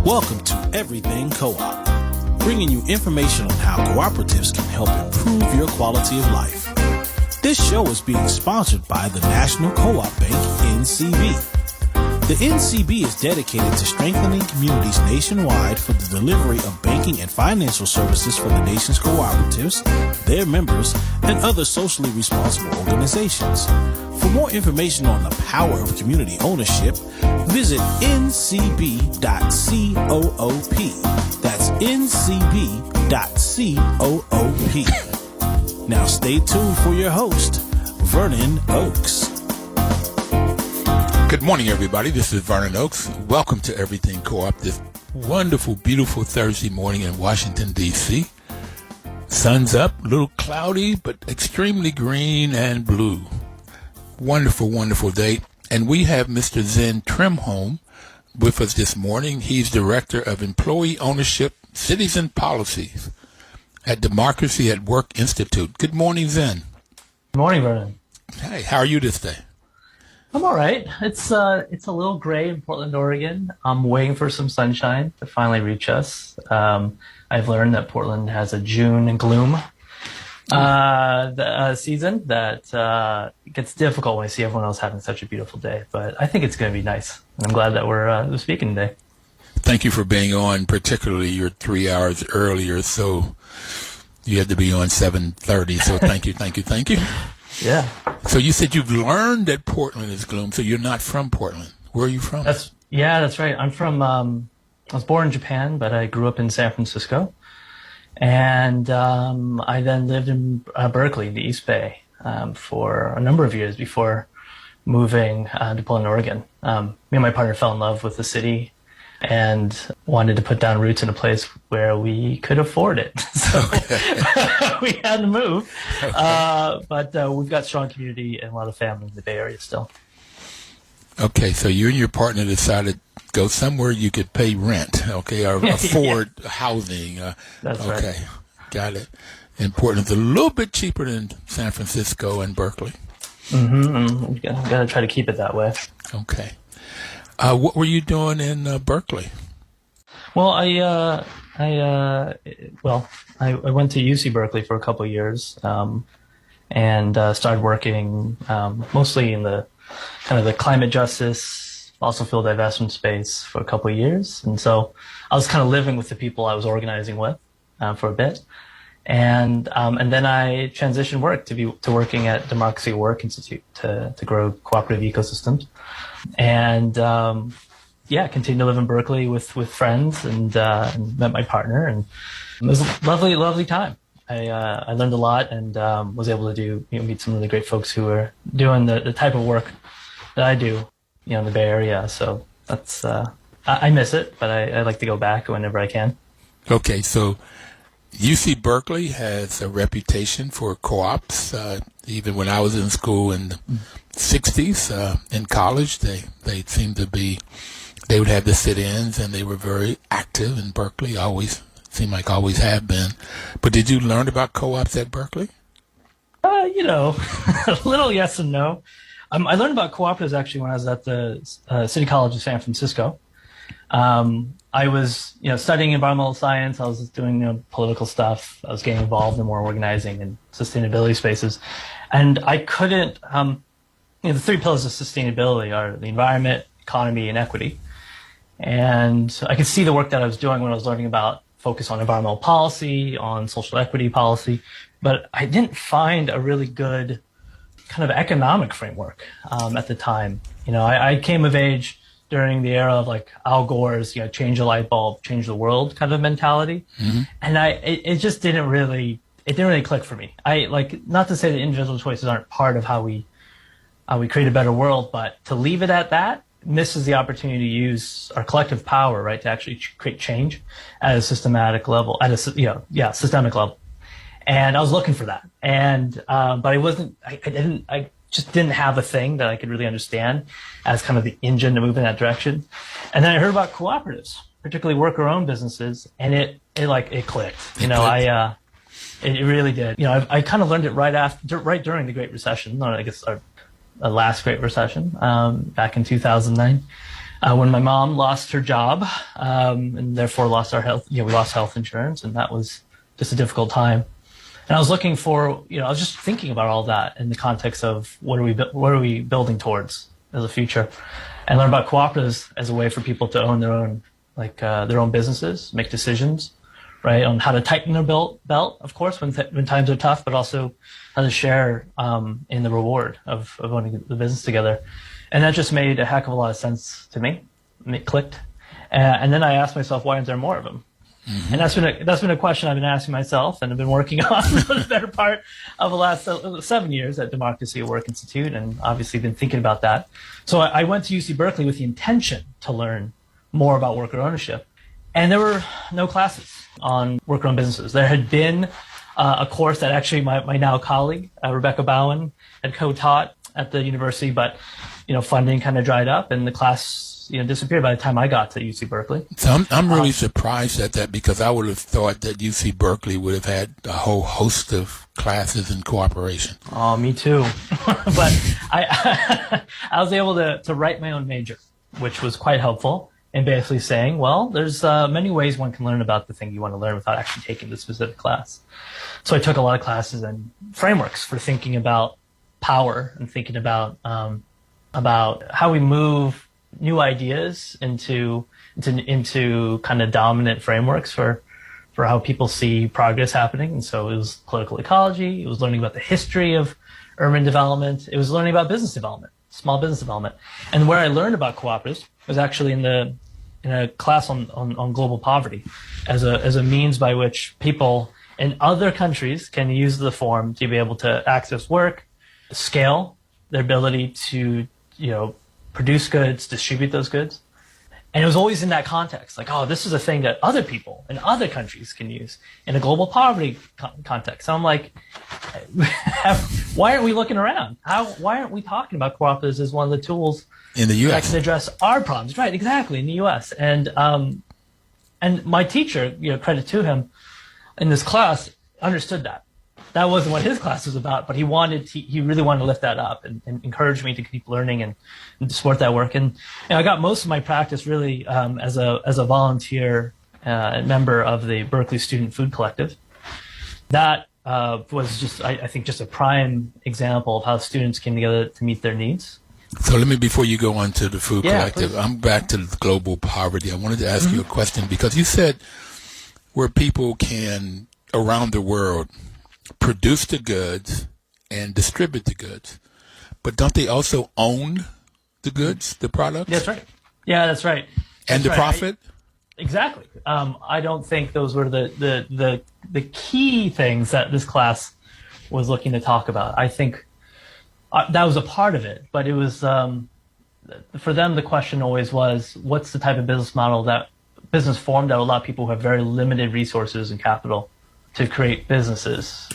Welcome to Everything Co-op, bringing you information on how cooperatives can help improve your quality of life. This show is being sponsored by the National Co-op Bank, NCB. The NCB is dedicated to strengthening communities nationwide for the delivery of banking and financial services for the nation's cooperatives, their members, and other socially responsible organizations. For more information on the power of community ownership, visit ncb.coop. That's ncb.coop. Now stay tuned for your host, Vernon Oakes. Good morning, everybody. This is Vernon Oakes. Welcome to Everything Co-op this wonderful, beautiful Thursday morning in Washington, D.C. Sun's up, a little cloudy, but extremely green and blue. Wonderful, wonderful day. And we have Mr. Zen Trenholm with us this morning. He's Director of Employee Ownership, Cities and Policies at Democracy at Work Institute. Good morning, Zen. Good morning, Vernon. Hey, how are you this day? I'm all right. It's a little gray in Portland, Oregon. I'm waiting for some sunshine to finally reach us. I've learned that Portland has a June and gloom season that gets difficult when I see everyone else having such a beautiful day. But I think it's going to be nice. And I'm glad that we're speaking today. Thank you for being on, particularly you're 3 hours earlier, so you had to be on 7:30. So thank you. Yeah. So you said you've learned that Portland is gloom, so you're not from Portland. Where are you from? That's right. I'm from, I was born in Japan, but I grew up in San Francisco. And I then lived in Berkeley, the East Bay, for a number of years before moving to Portland, Oregon. Me and my partner fell in love with the city and wanted to put down roots in a place where we could afford it. So we had to move. Okay. But we've got strong community and a lot of family in the Bay Area still. Okay, so you and your partner decided to go somewhere you could pay rent, okay, or afford housing. That's right. Okay, got it. And Portland's a little bit cheaper than San Francisco and Berkeley. Mm-hmm. We've got to try to keep it that way. Okay. What were you doing in Berkeley? Well, I went to UC Berkeley for a couple of years, and started working mostly in the kind of the climate justice, fossil fuel divestment space for a couple of years, and so I was kind of living with the people I was organizing with for a bit, and then I transitioned work to working at Democracy at Work Institute to grow cooperative ecosystems. And continued to live in Berkeley with friends and met my partner, and it was a lovely time. I learned a lot and was able to meet some really great folks who are doing the type of work that I do, in the Bay Area. So that's I miss it, but I like to go back whenever I can. Okay, so UC Berkeley has a reputation for co-ops. Even when I was in school in the 60s, in college, they seemed to be, they would have the sit-ins, and they were very active in Berkeley, always have been. But did you learn about co-ops at Berkeley? A little yes and no. I learned about cooperatives actually when I was at the City College of San Francisco. I was, studying environmental science. I was doing, political stuff. I was getting involved in more organizing and sustainability spaces. And I couldn't, the three pillars of sustainability are the environment, economy, and equity. And I could see the work that I was doing when I was learning about focus on environmental policy, on social equity policy, but I didn't find a really good kind of economic framework at the time. I came of age during the era of like Al Gore's, change a light bulb, change the world kind of mentality. Mm-hmm. And it just didn't really click for me. Not to say that individual choices aren't part of how we create a better world, but to leave it at that misses the opportunity to use our collective power, right, to actually create change at a systematic level, systemic level. And I was looking for that. And, but I just didn't have a thing that I could really understand as kind of the engine to move in that direction. And then I heard about cooperatives, particularly worker-owned businesses, and it clicked. It really did. I kind of learned it right during the Great Recession, or I guess our last Great Recession, back in 2009. when my mom lost her job, and therefore lost our health. We lost health insurance, and that was just a difficult time. And I was looking for, I was just thinking about all that in the context of what are we building towards as a future, and learn about cooperatives as a way for people to own their own businesses, make decisions, right, on how to tighten their belt, of course, when times are tough, but also how to share in the reward of owning the business together. And that just made a heck of a lot of sense to me. It clicked. And then I asked myself, why aren't there more of them? Mm-hmm. And that's been a question I've been asking myself, and I've been working on for the better part of the last 7 years at Democracy at Work Institute, and obviously been thinking about that. So I went to UC Berkeley with the intention to learn more about worker ownership. And there were no classes on worker-owned businesses. There had been a course that actually my now colleague, Rebecca Bowen, had co-taught at the university, but funding kind of dried up, and the class disappeared by the time I got to UC Berkeley. So I'm really surprised at that, because I would have thought that UC Berkeley would have had a whole host of classes in cooperation. Oh, me too. But I was able to write my own major, which was quite helpful in basically saying, well, there's many ways one can learn about the thing you want to learn without actually taking the specific class. So I took a lot of classes and frameworks for thinking about power and thinking about how we move new ideas into kind of dominant frameworks for how people see progress happening. And so it was political ecology. It was learning about the history of urban development. It was learning about business development, small business development. And where I learned about cooperatives was actually in a class on global poverty as a means by which people in other countries can use the form to be able to access work, scale their ability to produce goods, distribute those goods. And it was always in that context, like, oh, this is a thing that other people in other countries can use in a global poverty context. So I'm like, why aren't we looking around? Why aren't we talking about cooperatives as one of the tools in the U.S. that can address our problems? Right, exactly, in the U.S. And my teacher, credit to him, in this class, understood that. That wasn't what his class was about, but he really wanted to lift that up and encourage me to keep learning and to support that work. And I got most of my practice really as a volunteer member of the Berkeley Student Food Collective. That was I think just a prime example of how students came together to meet their needs. So let me, before you go on to the Food Collective, please. I'm back to global poverty. I wanted to ask you a question, because you said where people can, around the world, produce the goods and distribute the goods, but don't they also own the goods, the products? That's right. Yeah, that's right. And the profit? Exactly. I don't think those were the key things that this class was looking to talk about. I think that was a part of it, but it was for them, the question always was, what's the type of business form that will allow people who have very limited resources and capital to create businesses?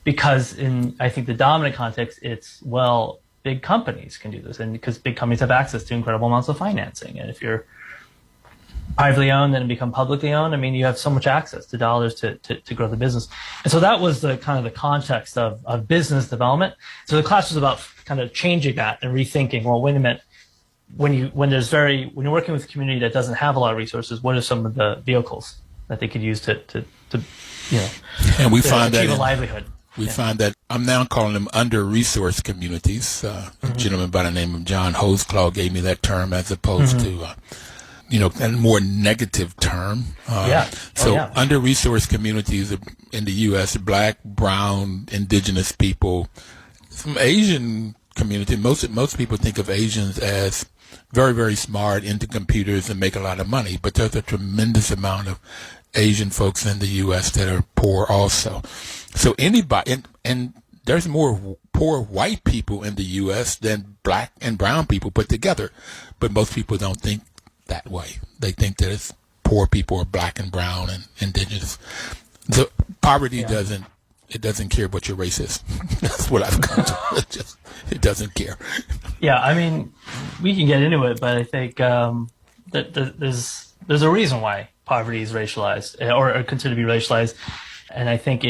Because I think the dominant context, it's, well, big companies can do this, and because big companies have access to incredible amounts of financing. And if you're privately owned and become publicly owned, I mean, you have so much access to dollars to grow the business. And so that was the kind of the context of business development. So the class was about kind of changing that and rethinking, well, wait a minute, when you're working with a community that doesn't have a lot of resources, what are some of the vehicles that they could use to and we find achieve that a livelihood? We find that I'm now calling them under-resourced communities. A gentleman by the name of John Holesclaw gave me that term as opposed to, a more negative term. Under-resourced communities in the U.S., Black, brown, indigenous people, some Asian community. Most people think of Asians as very, very smart, into computers, and make a lot of money. But there's a tremendous amount of Asian folks in the U.S. that are poor also. So anybody, and there's more poor white people in the U.S. than black and brown people put together. But most people don't think that way. They think that it's poor people are black and brown and indigenous. So poverty doesn't care what your race is. That's what I've come to. It doesn't care. Yeah, I mean, we can get into it, but I think that there's a reason why poverty is racialized or considered to be racialized, and I think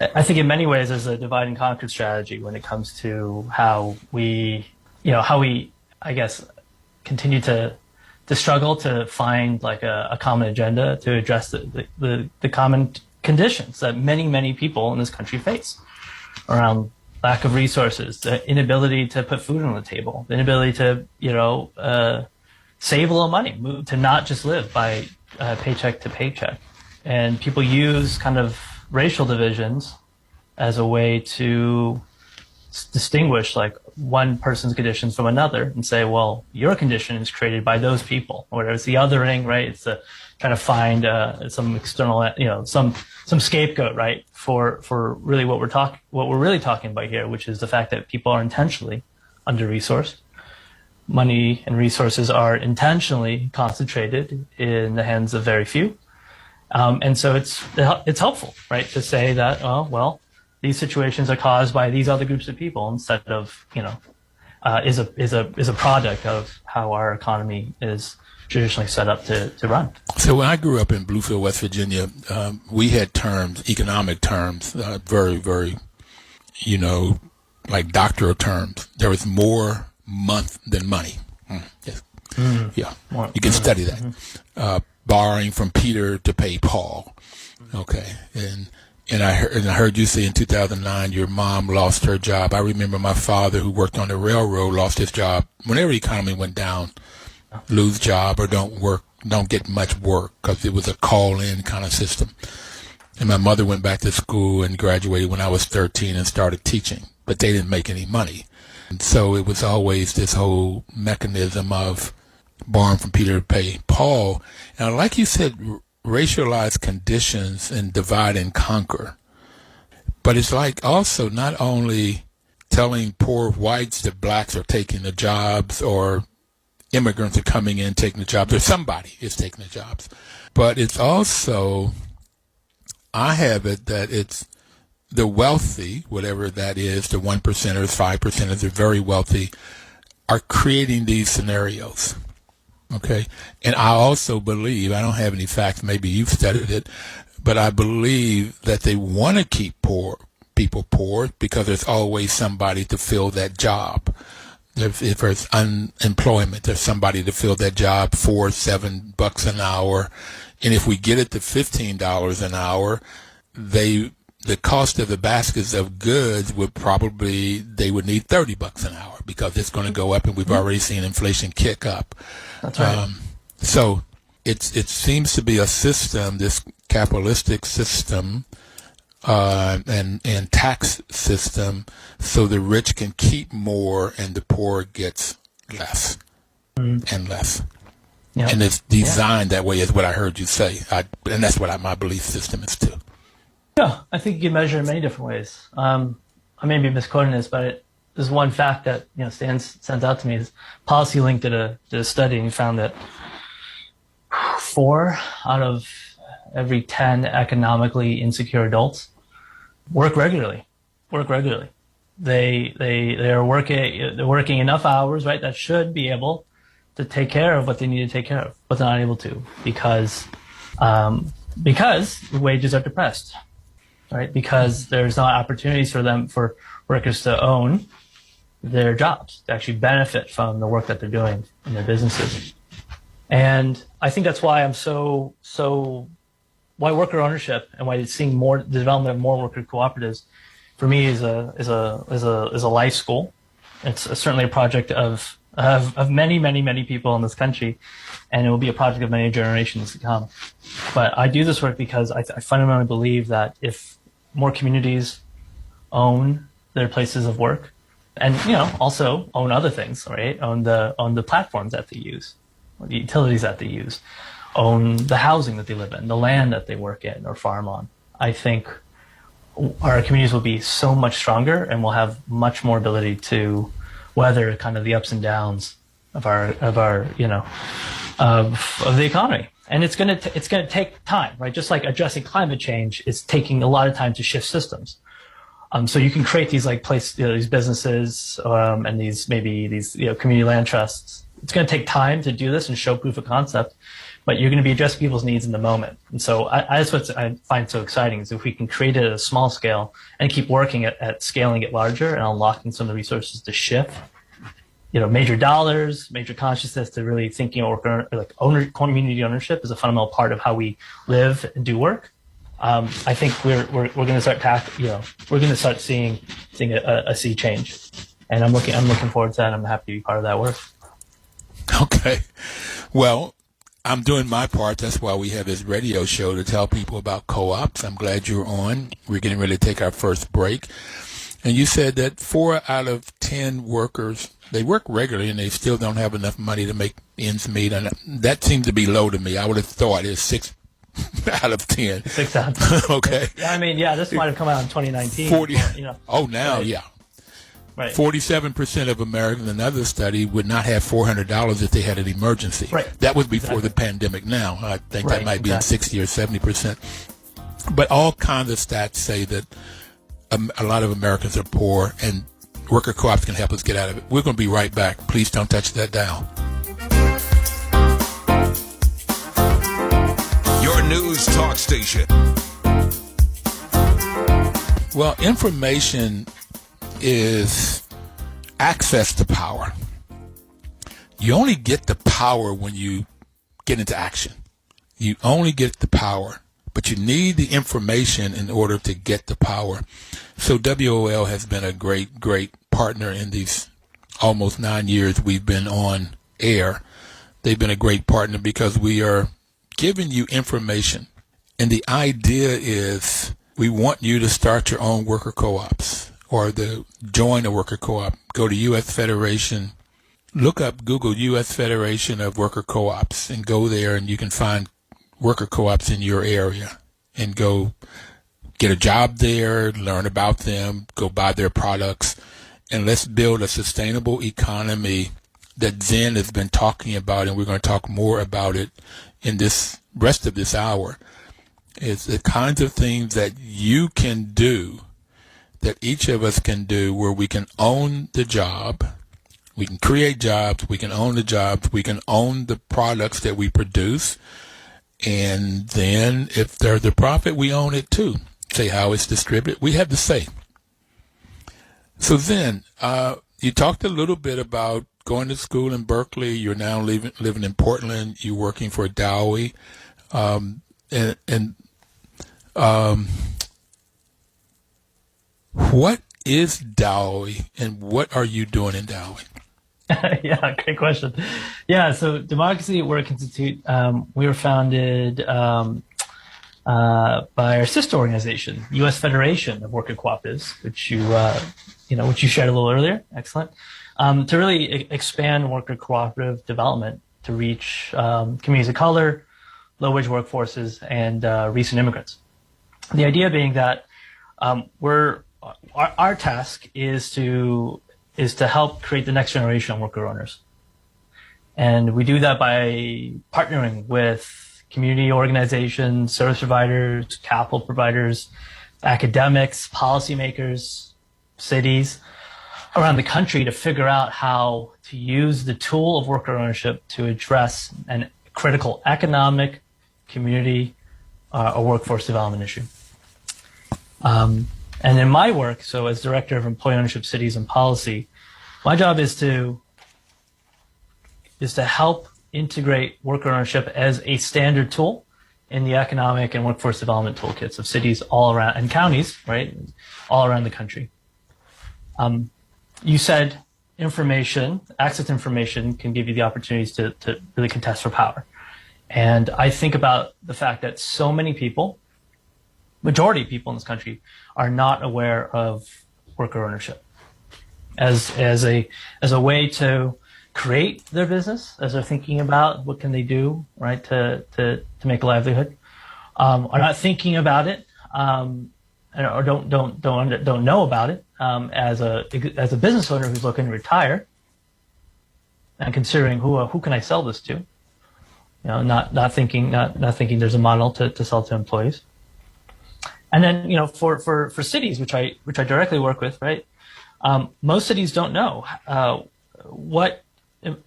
I think in many ways there's a divide and conquer strategy when it comes to how we I guess, continue to struggle to find like a common agenda to address the common conditions that many people in this country face around lack of resources, the inability to put food on the table, the inability to, save a little money, to not just live by paycheck to paycheck. And people use kind of racial divisions as a way to distinguish like one person's conditions from another and say, well, your condition is created by those people, or whatever. It's the othering, right? It's trying to find some external, some scapegoat, right? For really what we're really talking about here, which is the fact that people are intentionally under-resourced. Money and resources are intentionally concentrated in the hands of very few. And so it's helpful, right, to say that, oh, well, these situations are caused by these other groups of people instead of, is a product of how our economy is traditionally set up to run. So when I grew up in Bluefield, West Virginia, we had terms, economic terms, very, very, like doctoral terms. There was more month than money. Yes. Yeah, you can study that. Borrowing from Peter to pay Paul. Okay, and I heard you say in 2009 your mom lost her job. I remember my father, who worked on the railroad, lost his job whenever the economy went down. Lose job or don't get much work because it was a call-in kind of system. And my mother went back to school and graduated when I was 13 and started teaching, but they didn't make any money. And so it was always this whole mechanism of borrowing from Peter to pay Paul. Now, like you said, racialized conditions and divide and conquer. But it's like also not only telling poor whites that blacks are taking the jobs or immigrants are coming in taking the jobs, or somebody is taking the jobs. But it's also, I have it that it's the wealthy, whatever that is, the 1%ers, 5%ers, the very wealthy, are creating these scenarios. Okay? And I also believe, I don't have any facts, maybe you've studied it, but I believe that they want to keep people poor because there's always somebody to fill that job. If there's unemployment, there's somebody to fill that job $4-7 an hour. And if we get it to $15 an hour, the cost of the baskets of goods would they would need $30 an hour because it's going to go up, and we've already seen inflation kick up. That's right. So it seems to be a system, this capitalistic system, and tax system, so the rich can keep more and the poor gets less and less. Yep. And it's designed that way, is what I heard you say. And that's what my belief system is too. Yeah, I think you can measure in many different ways. I may be misquoting this, but there's one fact that stands out to me. Is Policy Link did a study, and he found that 4 out of every 10 economically insecure adults work regularly. They're working enough hours, right, that should be able to take care of what they need to take care of, but they're not able to because wages are depressed, right? Because there's no opportunities for workers to own their jobs, to actually benefit from the work that they're doing in their businesses. And I think that's why I'm why worker ownership and why seeing the development of more worker cooperatives for me is a life school. It's certainly a project of many people in this country, and it will be a project of many generations to come. But I do this work because I fundamentally believe that if more communities own their places of work, and also own other things, right? Own the platforms that they use, or the utilities that they use, own the housing that they live in, the land that they work in or farm on. I think our communities will be so much stronger, and we'll have much more ability to weather kind of the ups and downs of our of the economy. And it's gonna take time, right? Just like addressing climate change is taking a lot of time to shift systems. So you can create these these businesses and these community land trusts. It's going to take time to do this and show proof of concept, but you're going to be addressing people's needs in the moment. And so that's what I find so exciting, is if we can create it at a small scale and keep working at scaling it larger and unlocking some of the resources to shift major dollars, major consciousness to really thinking of community ownership is a fundamental part of how we live and do work. I think we're going to start we're going to start seeing a sea change, and I'm looking forward to that. I'm happy to be part of that work. Okay, well, I'm doing my part. That's why we have this radio show to tell people about co-ops. I'm glad you're on. We're getting ready to take our first break, and you said that 4 out of 10 workers, they work regularly and they still don't have enough money to make ends meet, and that seems to be low to me. I would have thought it's 6 out of 10. 6 out of 10. Okay. Yeah, this might have come out in 2019. 40. Oh, now, right. Yeah. Right. 47% of Americans in another study would not have $400 if they had an emergency. Right. That was before the pandemic. Now, I think that might be in 60 or 70%. But all kinds of stats say that a lot of Americans are poor, and worker co-ops can help us get out of it. We're going to be right back. Please don't touch that dial. Your news talk station. Well, information is access to power. You only get the power when you get into action. You only get the power, but you need the information in order to get the power. So WOL has been a great, great partner in these almost 9 years we've been on air. They've been a great partner because we are giving you information. And the idea is we want you to start your own worker co-ops or to join a worker co-op. Go to U.S. Federation, look up Google U.S. Federation of Worker Co-ops and go there, and you can find worker co-ops in your area and go get a job there, learn about them, go buy their products, and let's build a sustainable economy that Zen has been talking about, and we're going to talk more about it in this rest of this hour. It's the kinds of things that you can do, that each of us can do, where we can own the job, we can create jobs, we can own the jobs, we can own the products that we produce, and then if there's a profit, we own it too. Say how it's distributed, we have to say. So then, you talked a little bit about going to school in Berkeley. You're now living in Portland. You're working for Daoi, what is Daoi, and what are you doing in Daoi? Yeah, great question. Yeah, so Democracy at Work Institute, we were founded by our sister organization, U.S. Federation of Worker Cooperatives, which you shared a little earlier. Excellent. To really expand worker cooperative development to reach communities of color, low-wage workforces, and recent immigrants. The idea being that our task is to help create the next generation of worker owners. And we do that by partnering with community organizations, service providers, capital providers, academics, policymakers, cities around the country to figure out how to use the tool of worker ownership to address an critical economic, community, or workforce development issue. And in my work, so as Director of Employee Ownership, Cities, and Policy, my job is to help integrate worker ownership as a standard tool in the economic and workforce development toolkits of cities all around, and counties, right, all around the country. You said access to information can give you the opportunities to really contest for power. And I think about the fact that so many people, majority of people in this country, are not aware of worker ownership as a way to create their business, as they're thinking about what can they do, right, to make a livelihood, are not thinking about it, or don't know about it as a business owner who's looking to retire and considering who can I sell this to, not thinking there's a model to sell to employees. And then, for cities, which I directly work with, right? Most cities don't know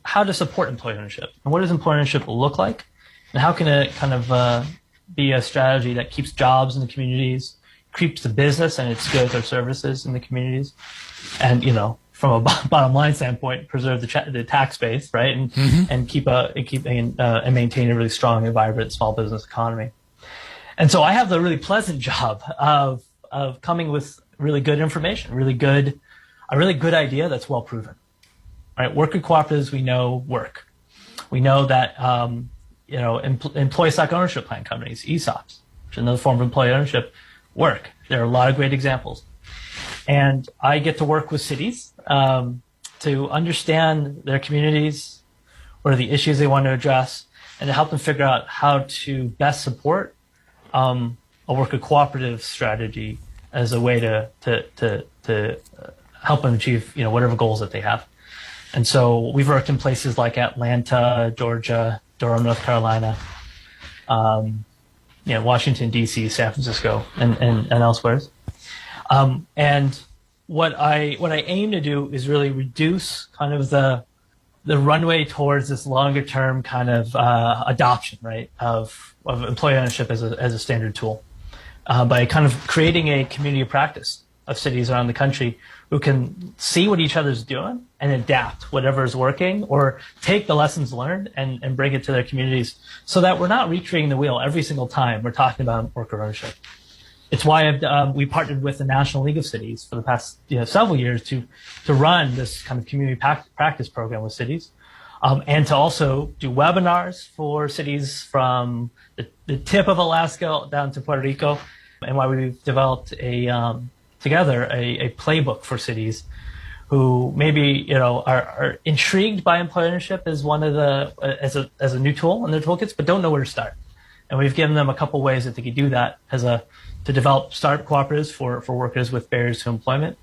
how to support employee ownership, and what does employee ownership look like, and how can it kind of be a strategy that keeps jobs in the communities, keeps the business and its goods or services in the communities, and from a bottom line standpoint, preserve the tax base, right, and keep and maintain a really strong and vibrant small business economy. And so I have the really pleasant job of coming with really good information, a really good idea that's well proven. Right, worker cooperatives we know work. We know that employee stock ownership plan companies, ESOPs, which is another form of employee ownership, work. There are a lot of great examples. And I get to work with cities to understand their communities, what are the issues they want to address, and to help them figure out how to best support a worker cooperative strategy as a way to help them achieve whatever goals that they have. And so we've worked in places like Atlanta, Georgia, Durham, North Carolina, Washington, D.C., San Francisco, and elsewhere. And what I aim to do is really reduce kind of the runway towards this longer term kind of adoption, right, of employee ownership as a standard tool, by kind of creating a community of practice of cities around the country who can see what each other's doing and adapt whatever is working, or take the lessons learned and bring it to their communities, so that we're not recreating the wheel every single time we're talking about worker ownership. It's why we partnered with the National League of Cities for the past several years to run this kind of community practice program with cities, and to also do webinars for cities from the tip of Alaska down to Puerto Rico, and why we've developed together a playbook for cities who maybe are intrigued by employee ownership as one of as a new tool in their toolkits, but don't know where to start. And we've given them a couple ways that they could do that to develop startup cooperatives for workers with barriers to employment,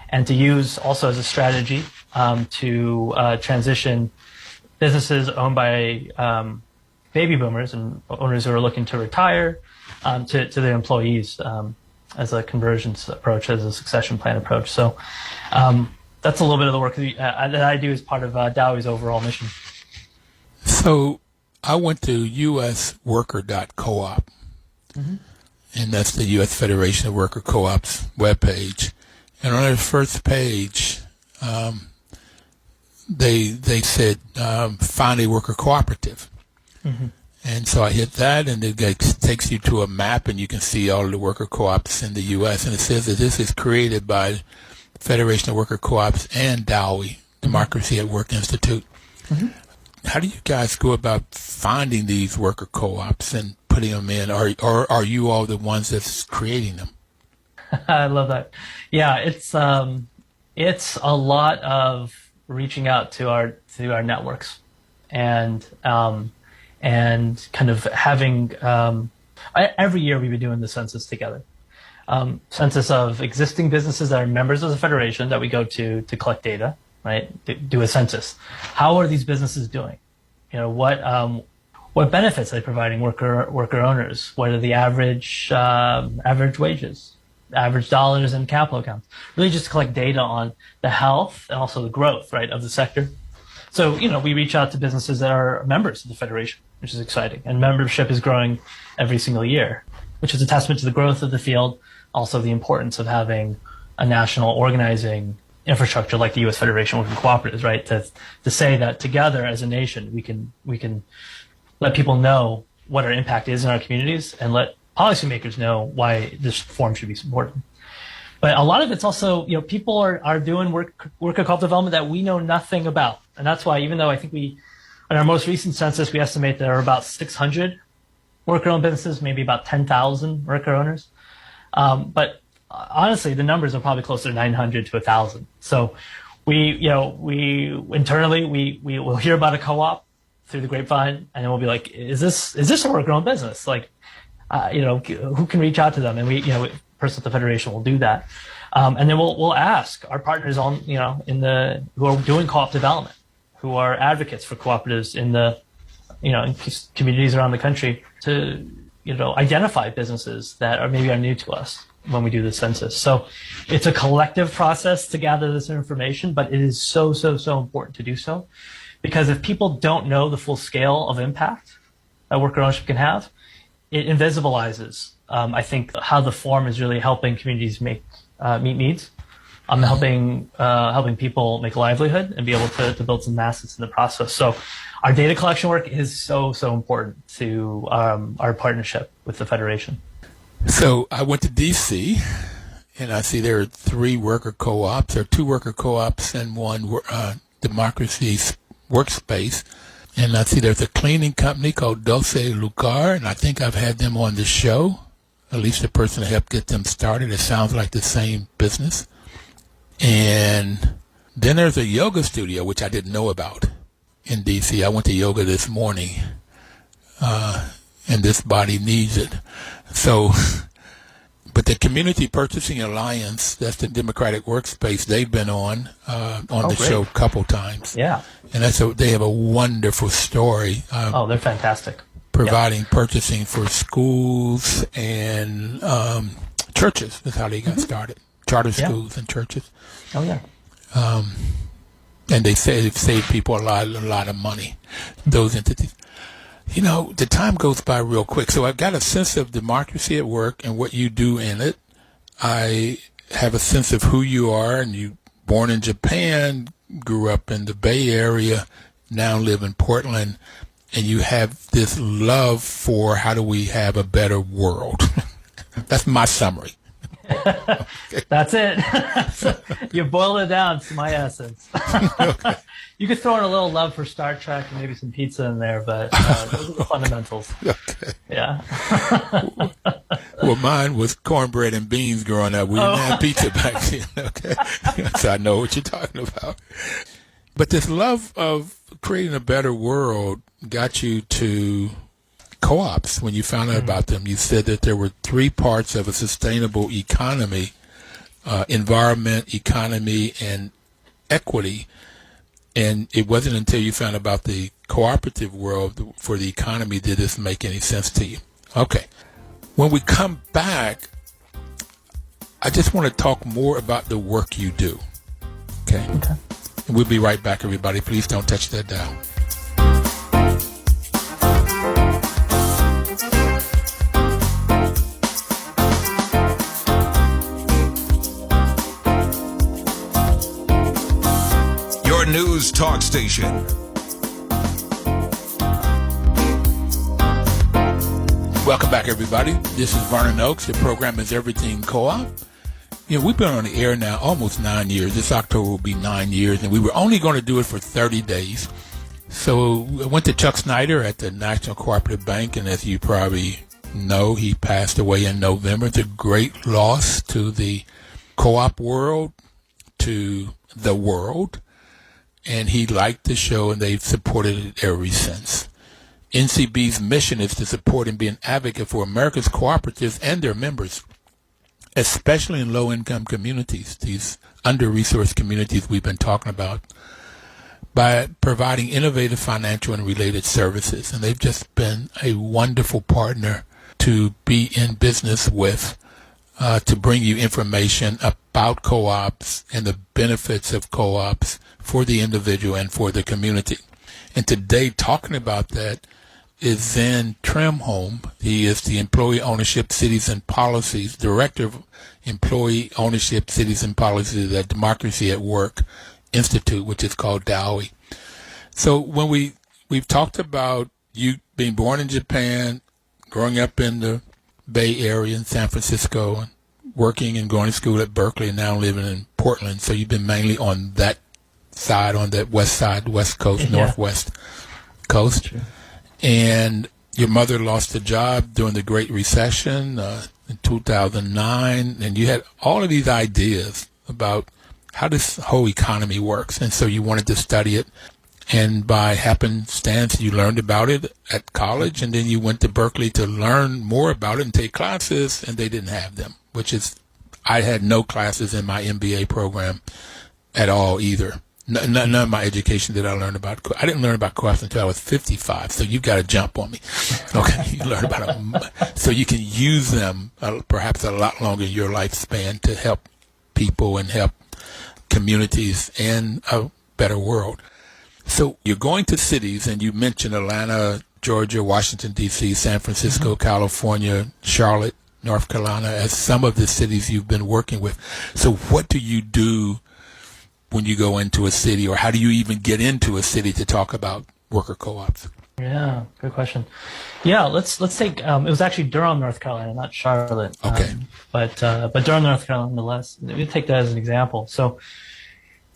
and to use also as a strategy to transition businesses owned by baby boomers and owners who are looking to retire to their employees as a conversions approach, as a succession plan approach. So that's a little bit of the work that I do as part of DAWI's overall mission. So I went to usworker.coop, and that's the U.S. Federation of Worker Co-ops webpage. And on their first page, they said, find a worker cooperative. And so I hit that, and it takes you to a map, and you can see all of the worker co-ops in the U.S. And it says that this is created by Federation of Worker Co-ops and DAWI, Democracy at Work Institute. How do you guys go about finding these worker co-ops and putting them in? Or are you all the ones that's creating them? I love that. Yeah, it's a lot of reaching out to our networks, and kind of having every year we've been doing the census together. Census of existing businesses that are members of the federation that we go to collect data, right? Do a census. How are these businesses doing? What benefits are they providing worker owners? What are the average wages, average dollars in capital accounts? Really just to collect data on the health and also the growth, right, of the sector. So, we reach out to businesses that are members of the federation, which is exciting. And membership is growing every single year, which is a testament to the growth of the field, also the importance of having a national organizing infrastructure like the U.S. Federation of Worker Cooperatives, right? To say that together as a nation, we can let people know what our impact is in our communities, and let policymakers know why this form should be supported. But a lot of it's also, people are doing worker co-op development that we know nothing about. And that's why, even though I think in our most recent census, we estimate there are about 600 worker-owned businesses, maybe about 10,000 worker owners. But honestly, the numbers are probably closer to 900 to 1,000. So we internally, we will hear about a co-op through the grapevine, and then we'll be like, is this a worker-owned business? Like, who can reach out to them? And person at the federation will do that, and then we'll ask our partners who are doing co-op development, who are advocates for cooperatives in the in communities around the country, to identify businesses that are new to us when we do the census. So it's a collective process to gather this information, but it is so important to do so, because if people don't know the full scale of impact that worker ownership can have, it invisibilizes, I think, how the form is really helping communities meet needs, helping people make a livelihood and be able to build some assets in the process. So our data collection work is so important to our partnership with the Federation. So I went to D.C., and I see there are 3 worker co-ops, or 2 worker co-ops and 1 democracy workspace. And I see there's a cleaning company called Dulce Lugar, and I think I've had them on the show, at least the person that helped get them started. It sounds like the same business. And then there's a yoga studio, which I didn't know about in D.C. I went to yoga this morning, and this body needs it. So, but the Community Purchasing Alliance, that's the Democratic Workspace, they've been on the show a couple times. Yeah. And they have a wonderful story. They're fantastic. Providing purchasing for schools and churches. That's how they got started. Charter schools and churches. Oh, yeah. And they say they've saved people a lot of money, those entities. The time goes by real quick. So I've got a sense of democracy at work and what you do in it. I have a sense of who you are, and you born in Japan, grew up in the Bay Area, now live in Portland, and you have this love for how do we have a better world. That's my summary. That's it. You boil it down to my essence. Okay. You could throw in a little love for Star Trek and maybe some pizza in there, but those are the fundamentals. Okay. Yeah. Well, mine was cornbread and beans growing up. We didn't have pizza back then. Okay. So I know what you're talking about. But this love of creating a better world got you to co-ops. When you found out about them, you said that there were 3 parts of a sustainable economy: environment, economy, and equity. And it wasn't until you found about the cooperative world for the economy did this make any sense to you. Okay. When we come back, I just want to talk more about the work you do. Okay? And we'll be right back, everybody. Please don't touch that dial. News Talk Station. Welcome back, everybody. This is Vernon Oakes. The program is Everything Co-op. We've been on the air now almost 9 years. This October will be 9 years, and we were only going to do it for 30 days. So I went to Chuck Snyder at the National Cooperative Bank, and as you probably know, he passed away in November. It's a great loss to the co-op world, to the world. And he liked the show, and they've supported it ever since. NCB's mission is to support and be an advocate for America's cooperatives and their members, especially in low-income communities, these under-resourced communities we've been talking about, by providing innovative financial and related services. And they've just been a wonderful partner to be in business with, to bring you information about co-ops and the benefits of co-ops for the individual and for the community. And today, talking about that is Zen Trenholm. He is the Employee Ownership, Cities and Policies, Director of Employee Ownership, Cities and Policies at Democracy at Work Institute, which is called Daoi. So when we've talked about you being born in Japan, growing up in the Bay Area in San Francisco, and working and going to school at Berkeley, and now living in Portland. So you've been mainly on that side, on that west side, west coast, northwest coast. And your mother lost a job during the Great Recession in 2009, and you had all of these ideas about how this whole economy works, and so you wanted to study it. And by happenstance, you learned about it at college, and then you went to Berkeley to learn more about it and take classes, and they didn't have them, which is, I had no classes in my MBA program at all either. None of my education did I learn about. I didn't learn about co-ops until I was 55, so you've got to jump on me. Okay, you learn about them so you can use them perhaps a lot longer in your lifespan to help people and help communities and a better world. So you're going to cities, and you mentioned Atlanta, Georgia, Washington, D.C., San Francisco, California, Charlotte, North Carolina as some of the cities you've been working with. So what do you do when you go into a city, or how do you even get into a city to talk about worker co-ops? Yeah, good question. Yeah, let's take it was actually Durham, North Carolina, not Charlotte. Okay. But Durham, North Carolina, nonetheless. We take that as an example. So,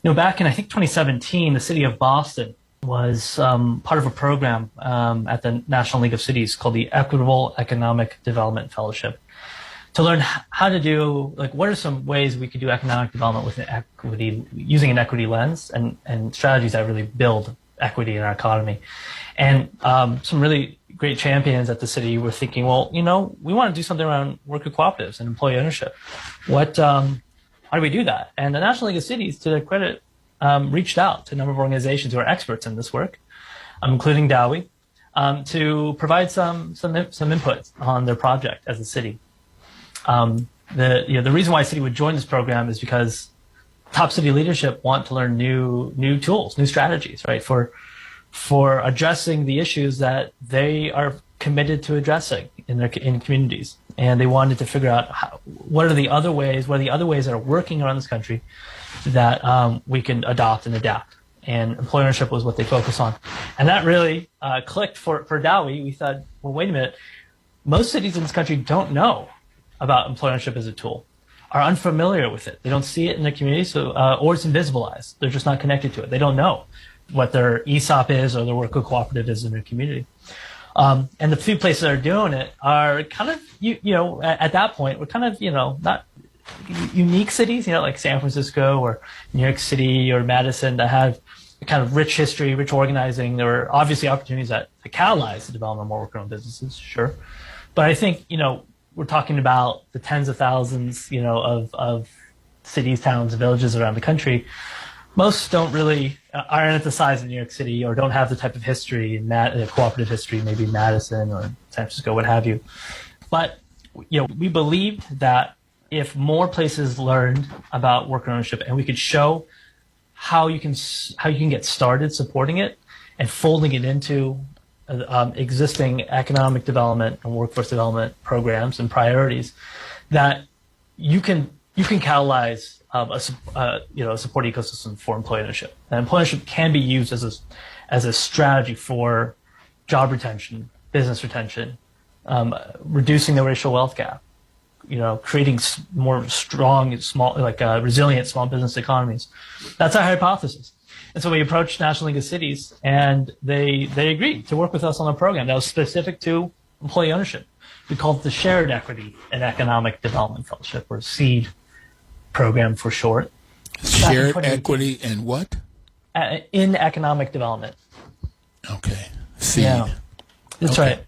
back in I think 2017, the city of Boston was part of a program at the National League of Cities called the Equitable Economic Development Fellowship, to learn how to do, what are some ways we could do economic development with equity, using an equity lens, and strategies that really build equity in our economy. And some really great champions at the city were thinking, well, we want to do something around worker cooperatives and employee ownership. How do we do that? And the National League of Cities, to their credit, reached out to a number of organizations who are experts in this work, including DAWI, to provide some input on their project as a city. The reason why a city would join this program is because top city leadership want to learn new tools, new strategies, right, for addressing the issues that they are committed to addressing in communities. And they wanted to figure out what are the other ways that are working around this country that we can adopt and adapt. And employee ownership was what they focused on. And that really clicked for DAWI. We thought, well, wait a minute, most cities in this country don't know about employee ownership as a tool, are unfamiliar with it. They don't see it in their community, or it's invisibilized. They're just not connected to it. They don't know what their ESOP is or their worker cooperative is in their community. And the few places that are doing it are kind of, at that point, we're kind of, not unique cities, like San Francisco or New York City or Madison, that have a kind of rich history, rich organizing. There are obviously opportunities that catalyze the development of more worker-owned businesses, sure. But I think, we're talking about the tens of thousands, of cities, towns, and villages around the country. Most aren't at the size of New York City, or don't have the type of history, cooperative history, maybe Madison or San Francisco, what have you. But, we believed that if more places learned about worker ownership, and we could show how you can get started supporting it and folding it into existing economic development and workforce development programs and priorities, that you can catalyze a support ecosystem for employee ownership. And employee ownership can be used as a strategy for job retention, business retention, reducing the racial wealth gap, creating more strong, resilient small business economies. That's our hypothesis. And so we approached National League of Cities, and they agreed to work with us on a program that was specific to employee ownership. We called it the Shared Equity and Economic Development Fellowship, or SEED program for short. Shared Equity and what? In economic development. Okay. SEED. Yeah, that's right.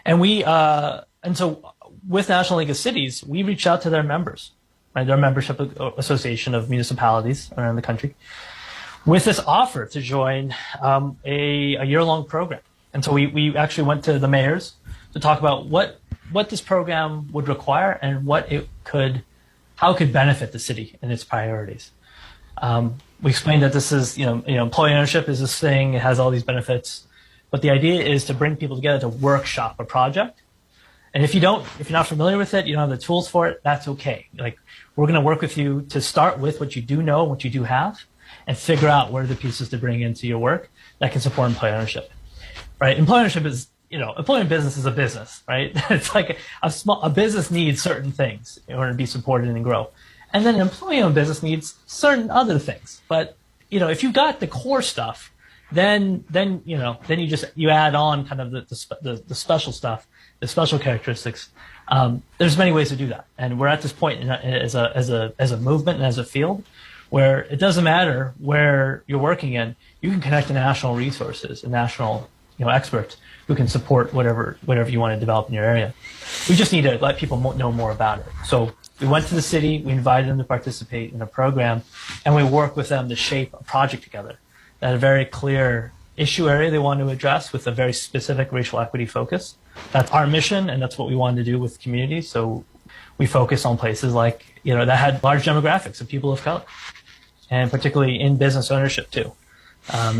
And so with National League of Cities, we reached out to their members, right? Their membership association of municipalities around the country, with this offer to join a year-long program. And so we actually went to the mayors to talk about what this program would require and how it could benefit the city and its priorities. We explained that this is, employee ownership is this thing, it has all these benefits, but the idea is to bring people together to workshop a project. And if you're not familiar with it, you don't have the tools for it, that's okay. We're going to work with you to start with what you do know, what you do have, and figure out what are the pieces to bring into your work that can support employee ownership, right? Employee ownership is, employee business is a business, right? It's like a business needs certain things in order to be supported and grow. And then an employee-owned business needs certain other things. But, if you've got the core stuff, then you add on kind of the special stuff, the special characteristics. There's many ways to do that. And we're at this point as a movement and as a field where it doesn't matter where you're working in, you can connect to national resources and national experts who can support whatever you want to develop in your area. We just need to let people know more about it. So we went to the city, we invited them to participate in a program, and we worked with them to shape a project together that had a very clear issue area they wanted to address with a very specific racial equity focus. That's our mission, and that's what we wanted to do with communities. So we focus on places that had large demographics of people of color, and particularly in business ownership too.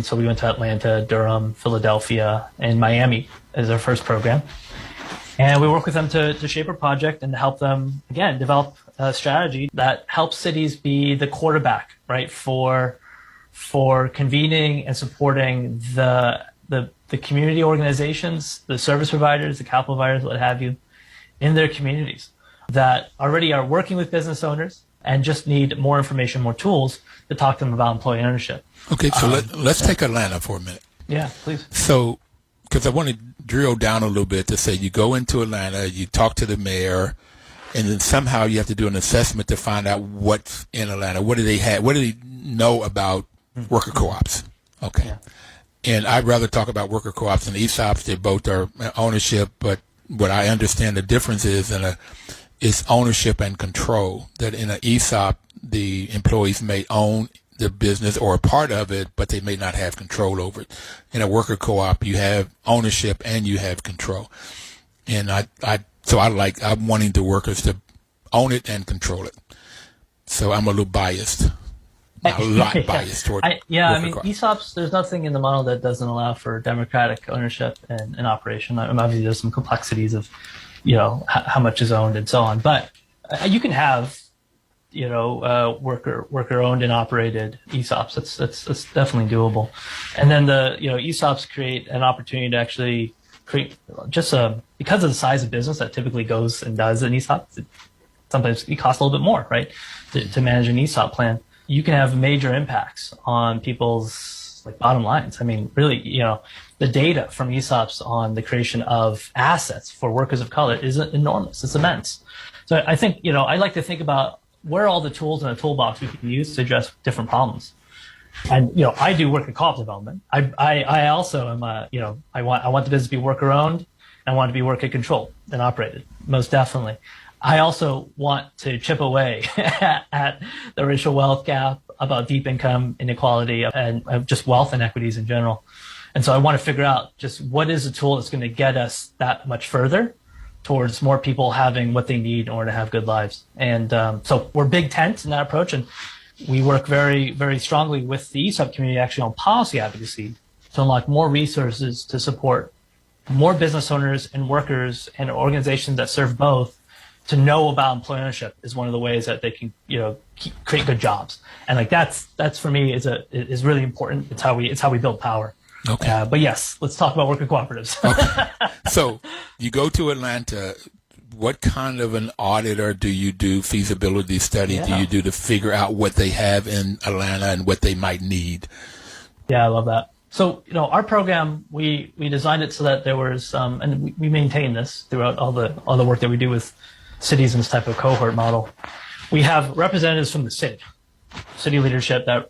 So we went to Atlanta, Durham, Philadelphia, and Miami as our first program. And we work with them to shape a project and to help them, again, develop a strategy that helps cities be the quarterback, right, for convening and supporting the community organizations, the service providers, the capital providers, what have you, in their communities that already are working with business owners and just need more information, more tools to talk to them about employee ownership. Okay, so let's take Atlanta for a minute. Yeah, please. So, because I want to drill down a little bit to say you go into Atlanta, you talk to the mayor, and then somehow you have to do an assessment to find out what's in Atlanta. What do they have? What do they know about worker co-ops? Okay. Yeah. And I'd rather talk about worker co-ops and ESOPs. They both are ownership, but what I understand the difference is is ownership and control. That in an ESOP, the employees may own the business or a part of it, but they may not have control over it. In a worker co-op, you have ownership and you have control. And I'm wanting the workers to own it and control it. So I'm a little biased. A lot biased toward I mean, co-ops. ESOPs, there's nothing in the model that doesn't allow for democratic ownership and operation. Obviously, there's some complexities of, how much is owned and so on. But you can have, worker owned and operated ESOPs. That's definitely doable. And then ESOPs create an opportunity to actually create because of the size of business that typically goes and does an ESOP. Sometimes it costs a little bit more, right, to manage an ESOP plan. You can have major impacts on people's bottom lines. I mean, really, the data from ESOPs on the creation of assets for workers of color is enormous. It's immense. So I think, I like to think about where are all the tools in a toolbox we can use to address different problems. And, I do work in co-op development. I also am, I want the business to be worker owned. I want it to be worker controlled and operated, most definitely. I also want to chip away at the racial wealth gap, about deep income inequality, and just wealth inequities in general. And so I want to figure out just what is the tool that's going to get us that much further towards more people having what they need in order to have good lives. And so we're big tent in that approach, and we work very, very strongly with the ESOP community actually on policy advocacy to unlock more resources to support more business owners and workers and organizations that serve both. To know about employee ownership is one of the ways that they can, create good jobs, and that's for me is really important. It's how we build power. Okay. But yes, let's talk about worker cooperatives. Okay. So you go to Atlanta. What kind of an auditor do you do? Feasibility study do you do to figure out what they have in Atlanta and what they might need? Yeah, I love that. So, our program, we designed it so that there was, and we maintain this throughout all the work that we do with cities in this type of cohort model. We have representatives from the city leadership that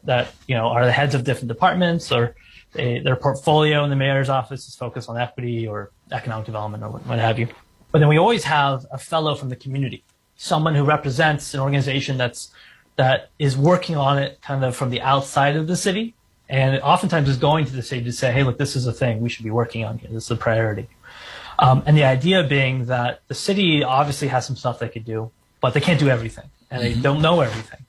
are the heads of different departments, or their portfolio in the mayor's office is focused on equity or economic development or what have you. But then we always have a fellow from the community, someone who represents an organization that is working on it kind of from the outside of the city, and oftentimes is going to the city to say, hey, look, this is a thing we should be working on here. This is a priority. And the idea being that the city obviously has some stuff they could do, but they can't do everything, and they don't know everything.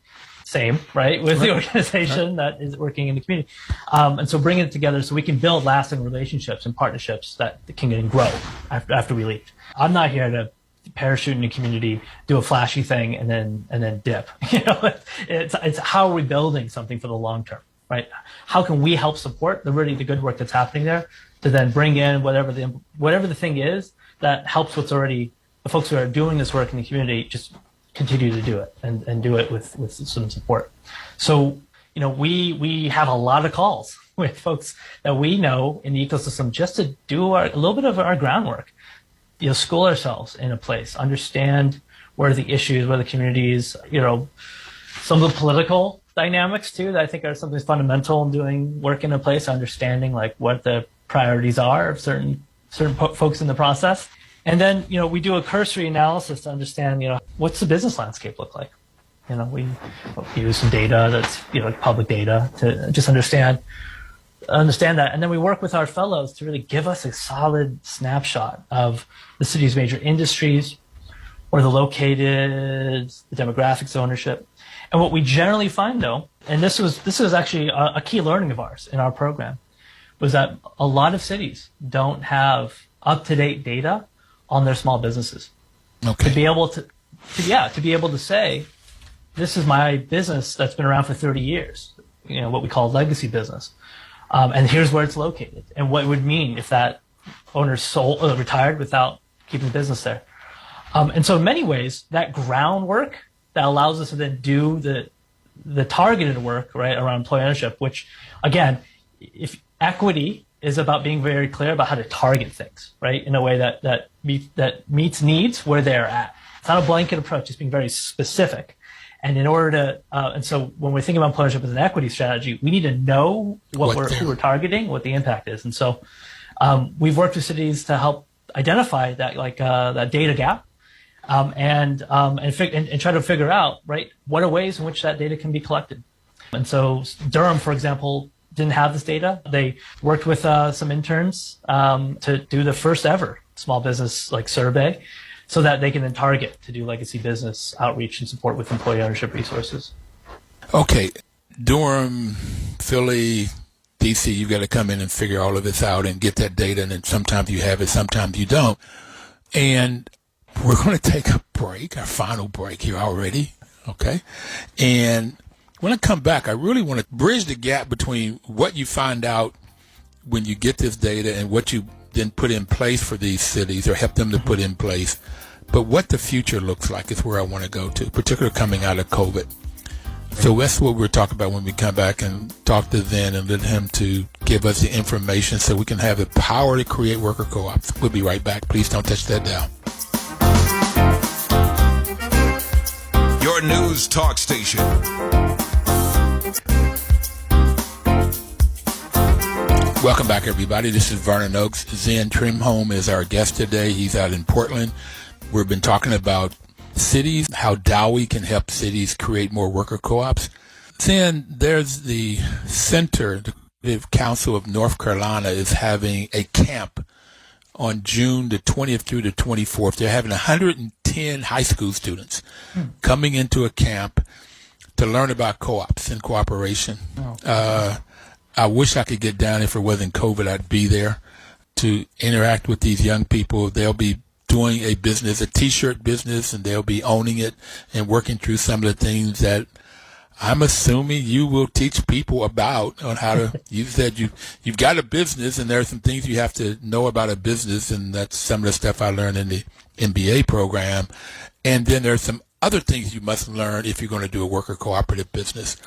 Same, right, with the organization that is working in the community. And so bringing it together so we can build lasting relationships and partnerships that can grow after we leave. I'm not here to parachute in the community, do a flashy thing, and then dip. It's how are we building something for the long term, right? How can we help support the good work that's happening there, to then bring in whatever the thing is that helps the folks who are doing this work in the community just continue to do it and do it with some support. So, we have a lot of calls with folks that we know in the ecosystem just to do a little bit of our groundwork, school ourselves in a place, understand where are the issues, where the communities, some of the political dynamics too that I think are something fundamental in doing work in a place, understanding what the priorities are of certain folks in the process. And then, we do a cursory analysis to understand, what's the business landscape look like? We use some data that's, public data to just understand that. And then we work with our fellows to really give us a solid snapshot of the city's major industries, where they're located, the demographics of ownership. And what we generally find, though, and this was actually a key learning of ours in our program, was that a lot of cities don't have up-to-date data on their small businesses. Okay. To be able to say, this is my business that's been around for 30 years, what we call legacy business. And here's where it's located and what it would mean if that owner retired without keeping the business there. And so in many ways, that groundwork that allows us to then do the targeted work, right, around employee ownership, which again, if equity is about being very clear about how to target things, right, in a way that meets needs where they're at. It's not a blanket approach; it's being very specific. And in order to, and so when we're thinking about employee ownership as an equity strategy, we need to know who we're targeting, what the impact is. And so we've worked with cities to help identify that, that data gap, and try to figure out, right, what are ways in which that data can be collected. And so Durham, for example, didn't have this data. They worked with some interns to do the first ever small business survey, so that they can then target to do legacy business outreach and support with employee ownership resources. Okay, Durham, Philly, DC, you've got to come in and figure all of this out and get that data, and then sometimes you have it, sometimes you don't. And we're going to take a break, our final break here already, okay? And when I come back, I really want to bridge the gap between what you find out when you get this data and what you then put in place for these cities or help them to put in place. But what the future looks like is where I want to go to, particularly coming out of COVID. So that's what we're talking about when we come back and talk to Zen and let him to give us the information so we can have the power to create worker co-ops. We'll be right back. Please don't touch that dial. Your news talk station. Welcome back, everybody. This is Vernon Oakes. Zen Trenholm is our guest today. He's out in Portland. We've been talking about cities, how DAWI can help cities create more worker co-ops. Zen, there's the Center, the Council of North Carolina is having a camp on June the 20th through the 24th. They're having 110 high school students coming into a camp to learn about co-ops and cooperation. I wish I could get down. If it wasn't COVID, I'd be there to interact with these young people. They'll be doing a business, a T-shirt business, and they'll be owning it and working through some of the things that I'm assuming you will teach people about on how to. You said you've got a business, and there are some things you have to know about a business, and that's some of the stuff I learned in the MBA program. And then there's some other things you must learn if you're going to do a worker cooperative business.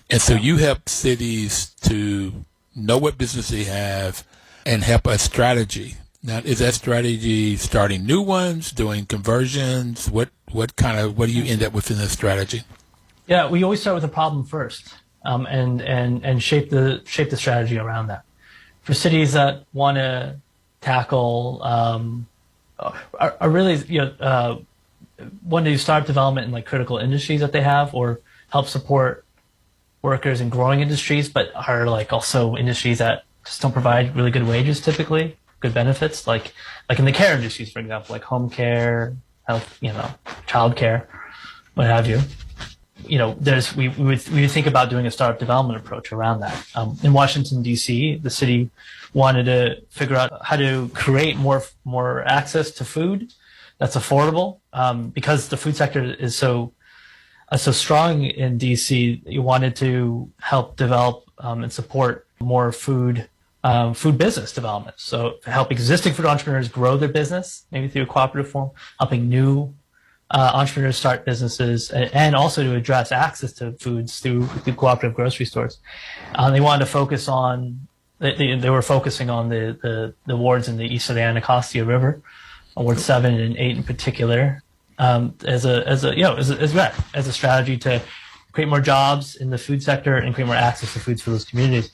And so you help cities to know what business they have and help a strategy. Now, is that strategy starting new ones, doing conversions? What do you end up with in this strategy? Yeah, we always start with a problem first, and shape the strategy around that. For cities that want to tackle, are really want to start development in critical industries that they have, or help support workers in growing industries, but are also industries that just don't provide really good wages typically, good benefits, like in the care industries, for example, like home care, health, child care, what have you. We would think about doing a startup development approach around that. In Washington, D.C., the city wanted to figure out how to create more access to food that's affordable, because the food sector is so strong in DC. You wanted to help develop and support more food business development. So help existing food entrepreneurs grow their business, maybe through a cooperative form, helping new entrepreneurs start businesses, and also to address access to foods through cooperative grocery stores. They wanted to focus on. They were focusing on the wards in the east of the Anacostia River, Ward 7 and 8 in particular. As a strategy to create more jobs in the food sector and create more access to foods for those communities.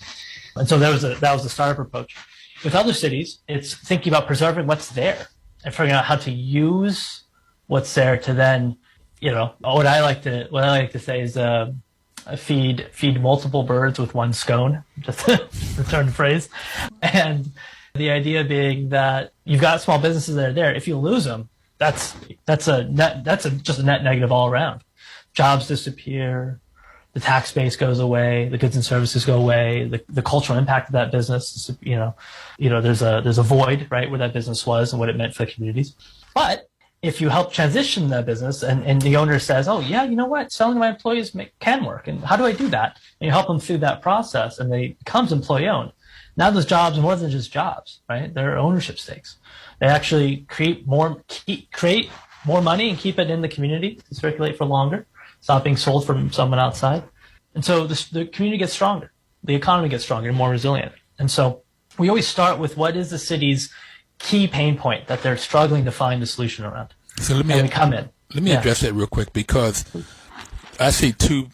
And so that was the startup approach. With other cities, it's thinking about preserving what's there and figuring out how to use what's there to then, what I like to say is feed multiple birds with one scone, just to return the phrase. And the idea being that you've got small businesses that are there. If you lose them, that's just a net negative all around. Jobs disappear, the tax base goes away, the goods and services go away, the cultural impact of that business, there's a void, right, where that business was and what it meant for the communities. But if you help transition that business and the owner says, oh, yeah, you know what, selling to my employees can work. And how do I do that? And you help them through that process and they becomes employee owned. Now those jobs are more than just jobs, right? They're ownership stakes. They actually create more money and keep it in the community to circulate for longer. Stop being sold from someone outside. And so the community gets stronger. The economy gets stronger and more resilient. And so we always start with what is the city's key pain point that they're struggling to find a solution around. So let me address that real quick, because I see you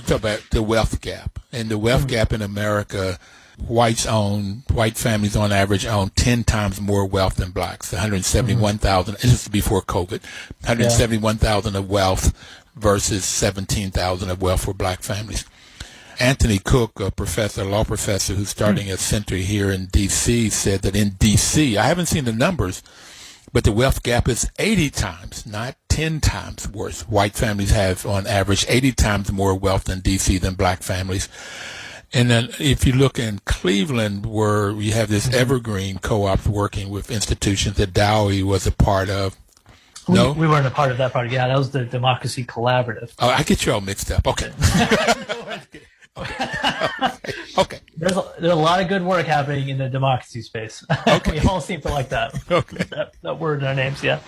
talk about the wealth gap. And the wealth gap in America, white families on average own 10 times more wealth than blacks, 171,000, this is before COVID, 171,000 of wealth versus 17,000 of wealth for black families. Anthony Cook, a law professor who's starting a center here in D.C., said that in D.C., I haven't seen the numbers, but the wealth gap is 80 times, not 10 times worse. White families have, on average, 80 times more wealth in D.C. than black families. And then if you look in Cleveland, where you have this evergreen co-op working with institutions that Daoi was a part of. No? We weren't a part of that project. Yeah, that was the Democracy Collaborative. Oh, I get you all mixed up. Okay. Okay. There's a lot of good work happening in the democracy space. Okay. We all seem to like that. Okay. That word in our names, yeah.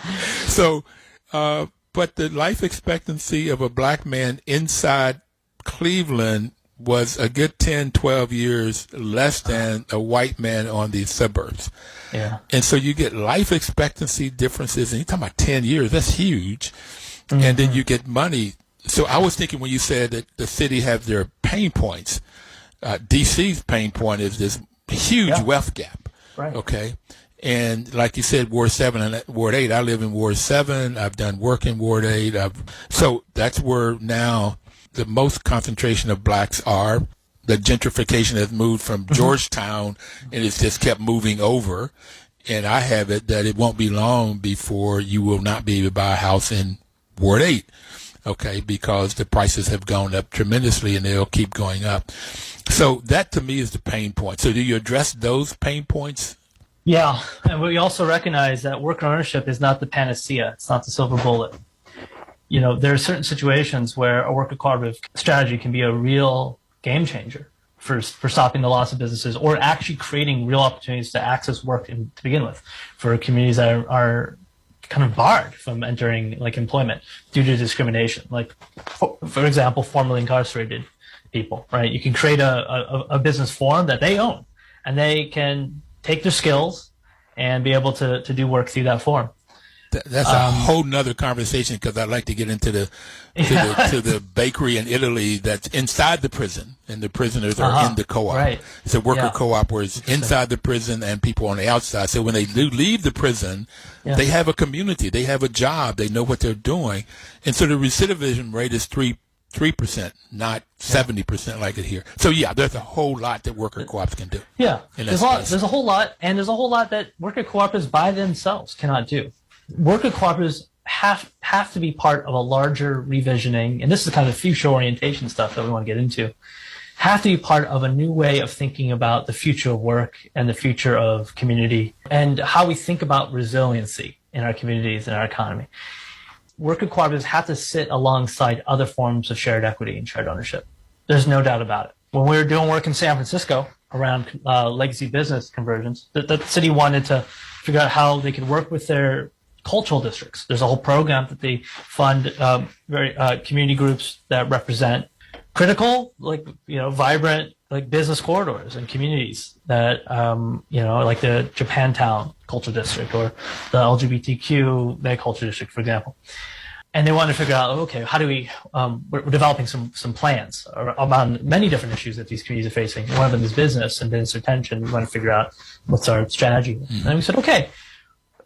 So, but the life expectancy of a black man inside Cleveland was a good 10, 12 years less than a white man on the suburbs. Yeah. And so you get life expectancy differences, and you're talking about 10 years, that's huge. And then you get money. So I was thinking when you said that the city has their pain points, DC's pain point is this huge wealth gap. Right. Okay. And like you said, Ward 7 and Ward 8, I live in Ward 7. I've done work in Ward 8. So that's where now the most concentration of blacks are. The gentrification has moved from Georgetown, and it's just kept moving over. And I have it that it won't be long before you will not be able to buy a house in Ward 8. Okay, because the prices have gone up tremendously and they'll keep going up. So that to me is the pain point. So do you address those pain points? Yeah, and we also recognize that worker ownership is not the panacea. It's not the silver bullet. You know, there are certain situations where a worker cooperative strategy can be a real game changer for stopping the loss of businesses or actually creating real opportunities to access work to begin with for communities that are kind of barred from entering like employment due to discrimination. Like, for example, formerly incarcerated people, right? You can create a business form that they own and they can take their skills and be able to do work through that form. That's a whole nother conversation, because I'd like to get into the bakery in Italy that's inside the prison, and the prisoners are in the co-op. Right. It's a worker co-op where it's inside the prison and people on the outside. So when they do leave the prison, they have a community, they have a job, they know what they're doing, and so the recidivism rate is 3%, not 70% like it here. So there's a whole lot that worker co-ops can do. Yeah, there's a whole lot, and there's a whole lot that worker cooperatives by themselves cannot do. Worker cooperatives have to be part of a larger revisioning, and this is kind of the future orientation stuff that we want to get into, have to be part of a new way of thinking about the future of work and the future of community and how we think about resiliency in our communities and our economy. Worker cooperatives have to sit alongside other forms of shared equity and shared ownership. There's no doubt about it. When we were doing work in San Francisco around legacy business conversions, the city wanted to figure out how they could work with their cultural districts. There's a whole program that they fund community groups that represent critical, vibrant, business corridors and communities that, like the Japantown Cultural District or the LGBTQ Cultural District, for example. And they wanted to figure out, okay, how do we, we're developing some plans around many different issues that these communities are facing. One of them is business and business retention. We want to figure out what's our strategy. And we said, okay.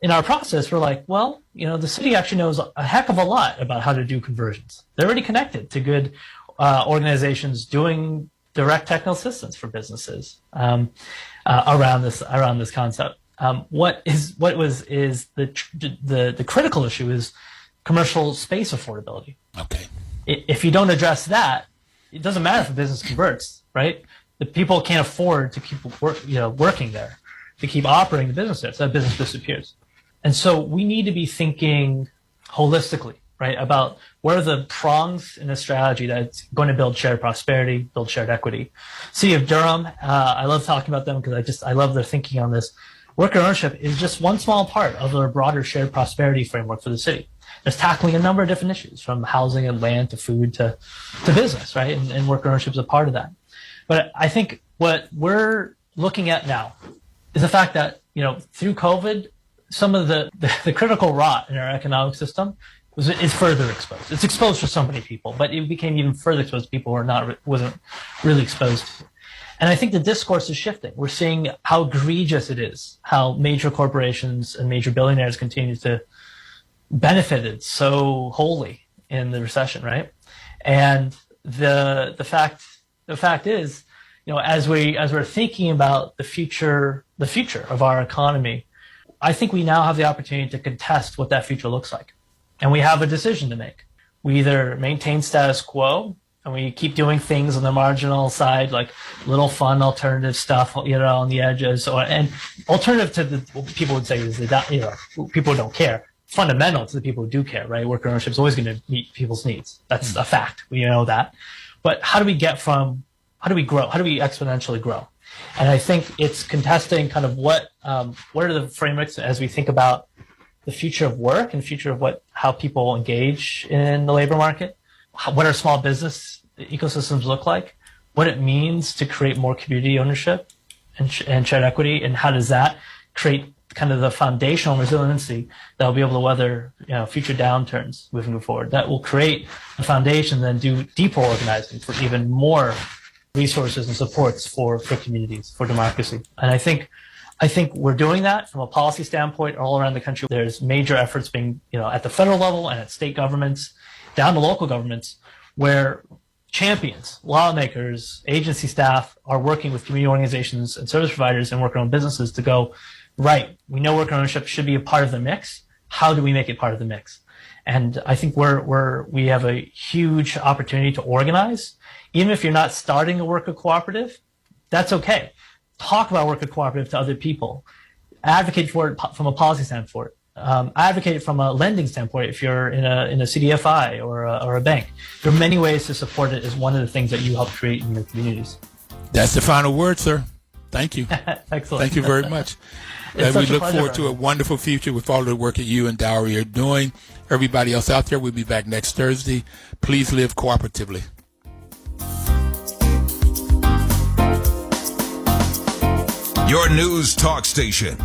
In our process, we're like, well, the city actually knows a heck of a lot about how to do conversions. They're already connected to good organizations doing direct technical assistance for businesses around this concept. The critical issue is commercial space affordability. Okay. If you don't address that, it doesn't matter if a business converts, right? The people can't afford to keep working there, to keep operating the business there. So that business disappears. And so we need to be thinking holistically, right, about what are the prongs in a strategy that's going to build shared prosperity, build shared equity. City of Durham, I love talking about them because I love their thinking on this. Worker ownership is just one small part of their broader shared prosperity framework for the city. It's tackling a number of different issues, from housing and land to food to business, right? And worker ownership is a part of that. But I think what we're looking at now is the fact that, through COVID, some of the critical rot in our economic system is further exposed. It's exposed for so many people, but it became even further exposed to people who wasn't really exposed to. And I think the discourse is shifting. We're seeing how egregious it is, how major corporations and major billionaires continue to benefited so wholly in the recession, right? And the fact is, as we're thinking about the future of our economy, I think we now have the opportunity to contest what that future looks like. And we have a decision to make. We either maintain status quo and we keep doing things on the marginal side, like little fun alternative stuff, on the edges, and alternative to what people would say is people don't care. Fundamental to the people who do care, right? Worker ownership is always going to meet people's needs. That's a fact. We know that. But how do we grow? How do we exponentially grow? And I think it's contesting kind of what are the frameworks as we think about the future of work and the future of how people engage in the labor market, what our small business ecosystems look like, what it means to create more community ownership and shared equity, and how does that create kind of the foundational resiliency that will be able to weather future downturns moving forward. That will create a foundation, then do deeper organizing for even more resources and supports for communities, for democracy. And I think we're doing that from a policy standpoint all around the country. There's major efforts being at the federal level and at state governments, down to local governments, where champions, lawmakers, agency staff are working with community organizations and service providers and worker-owned businesses to go, right, we know worker ownership should be a part of the mix. How do we make it part of the mix? And I think we have a huge opportunity to organize. Even if you're not starting a worker cooperative, that's okay. Talk about worker cooperative to other people. Advocate for it from a policy standpoint. Advocate from a lending standpoint if you're in a CDFI or a bank. There are many ways to support it as one of the things that you help create in your communities. That's the final word, sir. Thank you. Excellent. Thank you very much. And we look forward to a wonderful future with all the work that you and Daoi are doing. Everybody else out there, we'll be back next Thursday. Please live cooperatively. Your news talk station.